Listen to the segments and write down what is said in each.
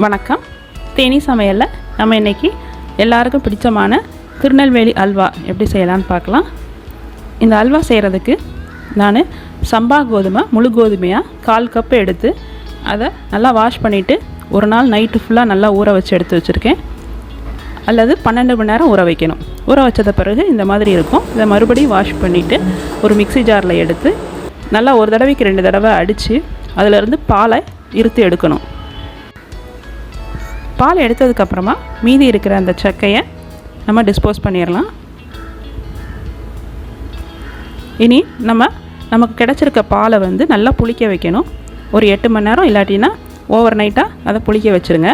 வணக்கம். தேனி சமையலில் நம்ம இன்றைக்கி எல்லாருக்கும் பிடிச்சமான திருநெல்வேலி அல்வா எப்படி செய்யலான்னு பார்க்கலாம். இந்த அல்வா செய்கிறதுக்கு நான் சம்பா கோதுமை முழு கோதுமையாக 1/4 கப்பு எடுத்து அதை நல்லா வாஷ் பண்ணிவிட்டு ஒரு நாள் நைட்டு ஃபுல்லாக நல்லா ஊற வச்சு எடுத்து வச்சுருக்கேன். அல்லது 12 மணி நேரம் ஊற வைக்கணும். ஊற வச்சத பிறகு இந்த மாதிரி இருக்கும். இதை மறுபடியும் வாஷ் பண்ணிவிட்டு ஒரு மிக்ஸி ஜாரில் எடுத்து நல்லா ஒரு தடவைக்கு 2 தடவை அடித்து அதிலிருந்து பாலை இருத்து எடுக்கணும். பால் எடுத்ததுக்கப்புறமா மீதி இருக்கிற அந்த சக்கையை நம்ம டிஸ்போஸ் பண்ணிடலாம். இனி நமக்கு கிடச்சிருக்க பாலை நல்லா புளிக்க வைக்கணும். ஒரு 8 மணி நேரம் இல்லாட்டினா ஓவர் நைட்டாக அதை புளிக்க வச்சுருங்க.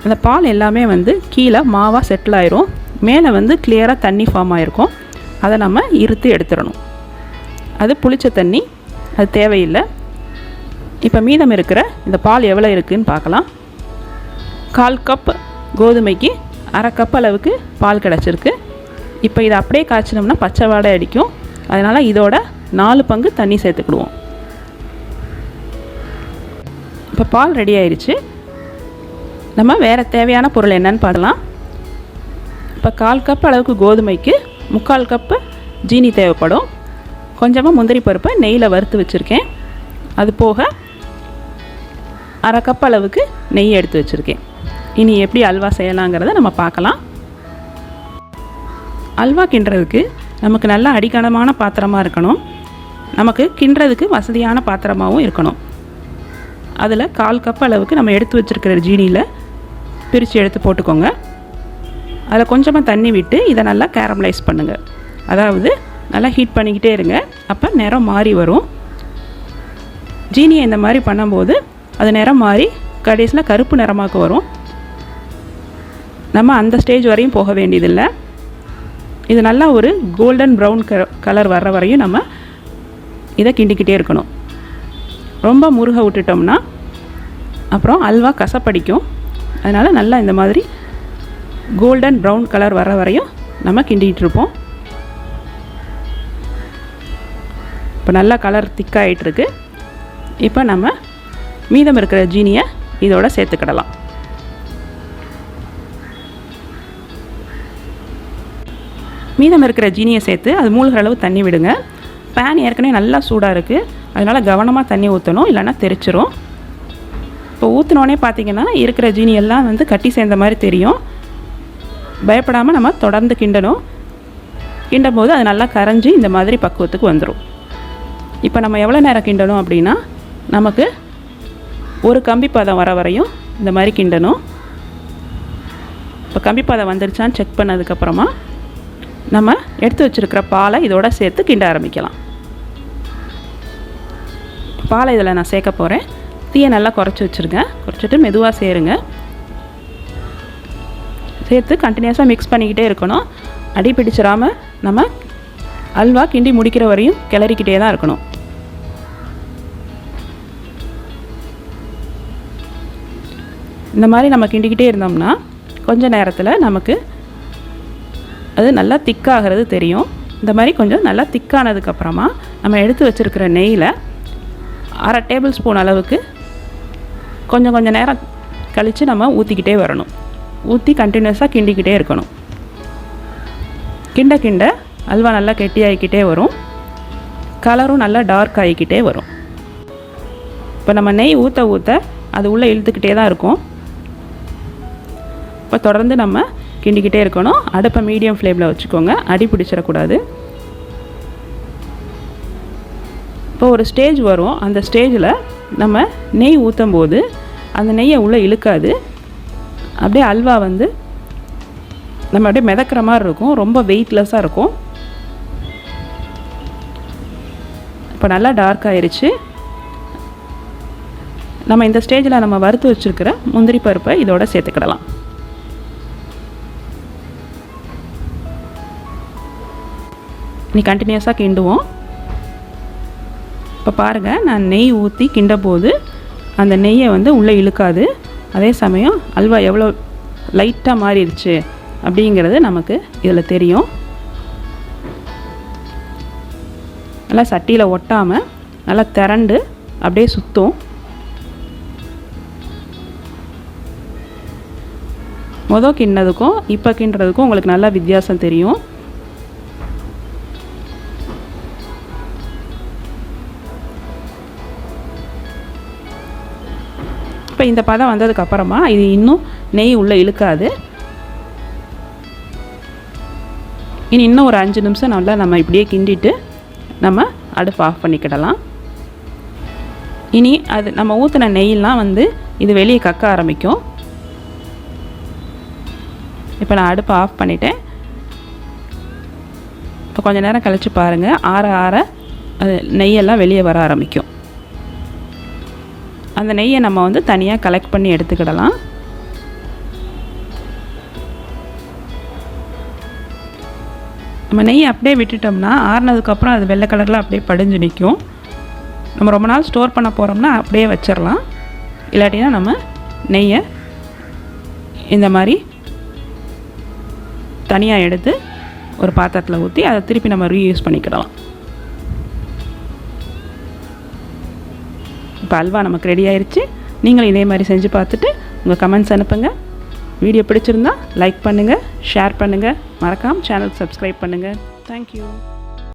அந்த பால் எல்லாமே கீழே மாவாக செட்டில் ஆயிரும். மேலே கிளியராக தண்ணி ஃபார்ம் ஆகிருக்கும். அதை நம்ம இருத்து எடுத்துடணும். அது புளிச்ச தண்ணி, அது தேவையில்லை. இப்போ மீதம் இருக்கிற இந்த பால் எவ்வளோ இருக்குதுன்னு பார்க்கலாம். 1/4 கப் கோதுமைக்கு 1/2 கப் அளவுக்கு பால் கிடச்சிருக்கு. இப்போ இதை அப்படியே காய்ச்சினோம்னா பச்சை வாடை அடிக்கும். அதனால் இதோட 4 பங்கு தண்ணி சேர்த்துக்கிடுவோம். இப்போ பால் ரெடி ஆயிடுச்சு. நம்ம வேறு தேவையான பொருள் என்னன்னு பார்க்கலாம். இப்போ 1/4 கப் அளவுக்கு கோதுமைக்கு 3/4 கப்பு ஜீனி தேவைப்படும். கொஞ்சமாக முந்திரி பருப்பை நெய்யில் வறுத்து வச்சுருக்கேன். அது போக 1/2 கப் அளவுக்கு நெய் எடுத்து வச்சுருக்கேன். இனி எப்படி அல்வா செய்யலாங்கிறத நம்ம பார்க்கலாம். அல்வா கிண்டுறதுக்கு நமக்கு நல்ல அடிக்கனமான பாத்திரமாக இருக்கணும். நமக்கு கிண்டுறதுக்கு வசதியான பாத்திரமாகவும் இருக்கணும். அதில் 1/4 கப் அளவுக்கு நம்ம எடுத்து வச்சுருக்கிற ஜீனியில் பிரித்து எடுத்து போட்டுக்கோங்க. அதில் கொஞ்சமாக தண்ணி விட்டு இதை நல்லா கேரமலைஸ் பண்ணுங்கள். அதாவது நல்லா ஹீட் பண்ணிக்கிட்டே இருங்க. அப்போ நிறம் மாறி வரும். ஜீனியை இந்த மாதிரி பண்ணும்போது அது நிறம் மாறி கடைசியில் கருப்பு நிறமாக வரும். நம்ம அந்த ஸ்டேஜ் வரையும் போக வேண்டியதில்லை. இது நல்லா ஒரு கோல்டன் ப்ரௌன் கலர் வர்ற வரையும் நம்ம இதை கிண்டிக்கிட்டே இருக்கணும். ரொம்ப முருக விட்டுட்டோம்னா அப்புறம் அல்வா கசப்படிக்கும். அதனால் நல்லா இந்த மாதிரி கோல்டன் ப்ரௌன் கலர் வர்ற வரையும் நம்ம கிண்டிகிட்டு இருப்போம். இப்போ நல்லா கலர் திக்காகிட்டுருக்கு. இப்போ நம்ம மீதம் இருக்கிற ஜீனியை இதோட சேர்த்துக்கிடலாம். மீதம் இருக்கிற ஜீனியை சேர்த்து அது மூழ்கிற அளவு தண்ணி விடுங்க. பேன் ஏற்கனவே நல்லா சூடாக இருக்குது. அதனால் கவனமாக தண்ணி ஊற்றணும், இல்லைன்னா தெரிச்சிரும். இப்போ ஊற்றினோடனே பார்த்திங்கன்னா இருக்கிற ஜீனி எல்லாம் கட்டி சேர்ந்த மாதிரி தெரியும். பயப்படாமல் நம்ம தொடர்ந்து கிண்டணும். கிண்டும் போது அது நல்லா கரைஞ்சி இந்த மாதிரி பக்குவத்துக்கு வந்துடும். இப்போ நம்ம எவ்வளோ நேரம் கிண்டணும் அப்படின்னா, நமக்கு ஒரு கம்பி பதம் வர வரையும் இந்த மாதிரி கிண்டணும். இப்போ கம்பி பதம் வந்துருச்சான்னு செக் பண்ணதுக்கப்புறமா நம்ம எடுத்து வச்சுருக்கிற பாலை இதோட சேர்த்து கிண்ட ஆரம்பிக்கலாம். பாலை இதில் நான் சேர்க்க போகிறேன். தீயை நல்லா குறைச்சி வச்சுருங்க. குறைச்சிட்டு மெதுவாக சேருங்க. சேர்த்து கண்டினியூஸாக மிக்ஸ் பண்ணிக்கிட்டே இருக்கணும். அடி பிடிச்சிடாமல் நம்ம அல்வா கிண்டி முடிக்கிற வரையும் கிளறிக்கிட்டே தான் இருக்கணும். இந்த மாதிரி நம்ம கிண்டிக்கிட்டே இருந்தோம்னா கொஞ்சம் நேரத்தில் நமக்கு அது நல்லா திக்காகிறது தெரியும். இந்த மாதிரி கொஞ்சம் நல்லா திக்கானதுக்கப்புறமா நம்ம எடுத்து வச்சுருக்கிற நெய்யில் 1/2 டேபிள் ஸ்பூன் அளவுக்கு கொஞ்சம் நேரம் கழித்து நம்ம ஊற்றிக்கிட்டே வரணும். ஊற்றி கண்டினியூஸாக கிண்டிக்கிட்டே இருக்கணும். கிண்ட கிண்ட அல்வா நல்லா கெட்டியாகிக்கிட்டே வரும். கலரும் நல்லா டார்க் ஆகிக்கிட்டே வரும். இப்போ நம்ம நெய் ஊற்ற ஊற்ற அது உள்ளே இழுத்துக்கிட்டே தான் இருக்கும். இப்போ தொடர்ந்து நம்ம கிண்டிக்கிட்டே இருக்கணும். அடுப்பை மீடியம் ஃப்ளேமில் வச்சுக்கோங்க. அடி பிடிச்சிடக்கூடாது. இப்போ ஒரு ஸ்டேஜ் வரும். அந்த ஸ்டேஜில் நம்ம நெய் ஊற்றும் போது அந்த நெய்யை உள்ளே இழுக்காது. அப்படியே அல்வா நம்ம அப்படியே மிதக்கிற மாதிரி இருக்கும். ரொம்ப வெயிட்லெஸ்ஸாக இருக்கும். இப்போ நல்லா டார்க் ஆயிடுச்சு. நம்ம இந்த ஸ்டேஜில் நம்ம வறுத்து வச்சுருக்கிற முந்திரி பருப்பை இதோட சேர்த்துக்கிடலாம். நீ கண்டினியூஸாக கிண்டுவோம். இப்போ பாருங்கள், நான் நெய் ஊற்றி கிண்ட போது அந்த நெய்யை உள்ளே இழுக்காது. அதே சமயம் அல்வா எவ்வளோ லைட்டாக மாறிடுச்சு அப்படிங்கிறது நமக்கு இதில் தெரியும். நல்லா சட்டியில் ஒட்டாமல் நல்லா திரண்டு அப்படியே சுற்றும். கிண்ணதுக்கும் இப்போ கிண்டுறதுக்கும் உங்களுக்கு நல்லா வித்தியாசம் தெரியும். இப்போ இந்த பதம் வந்ததுக்கப்புறமா இது இன்னும் நெய் உள்ளே இழுக்காது. இனி இன்னும் ஒரு 5 நிமிஷம் நல்லா நம்ம இப்படியே கிண்டிட்டு நம்ம அடுப்பு ஆஃப் பண்ணிக்கிடலாம். இனி அது நம்ம ஊற்றின நெய்யெல்லாம் இது வெளியே கக்க ஆரம்பிக்கும். இப்போ நான் அடுப்பை ஆஃப் பண்ணிட்டேன். இப்போ கொஞ்சம் நேரம் கழித்து பாருங்கள், ஆற ஆற அது நெய்யெல்லாம் வெளியே வர ஆரம்பிக்கும். அந்த நெய்யை நம்ம தனியாக கலெக்ட் பண்ணி எடுத்துக்கிடலாம். நம்ம நெய்யை அப்படியே விட்டுட்டோம்னா ஆறுனதுக்கப்புறம் அது வெள்ளை கலரில் அப்படியே படிஞ்சு நிற்கும். நம்ம ரொம்ப நாள் ஸ்டோர் பண்ண போகிறோம்னா அப்படியே வச்சிடலாம். இல்லாட்டினா நம்ம நெய்யை இந்த மாதிரி தனியாக எடுத்து ஒரு பாத்திரத்தில் ஊற்றி அதை திருப்பி நம்ம ரீயூஸ் பண்ணிக்கிடலாம். இப்போ அல்வா நமக்கு ரெடி ஆயிடுச்சு. நீங்களும் இதே மாதிரி செஞ்சு பார்த்துட்டு உங்கள் கமெண்ட்ஸ் அனுப்புங்க. வீடியோ பிடிச்சிருந்தா லைக் பண்ணுங்கள், ஷேர் பண்ணுங்கள், மறக்காமல் சேனலுக்கு சப்ஸ்கிரைப் பண்ணுங்கள். தேங்க்யூ.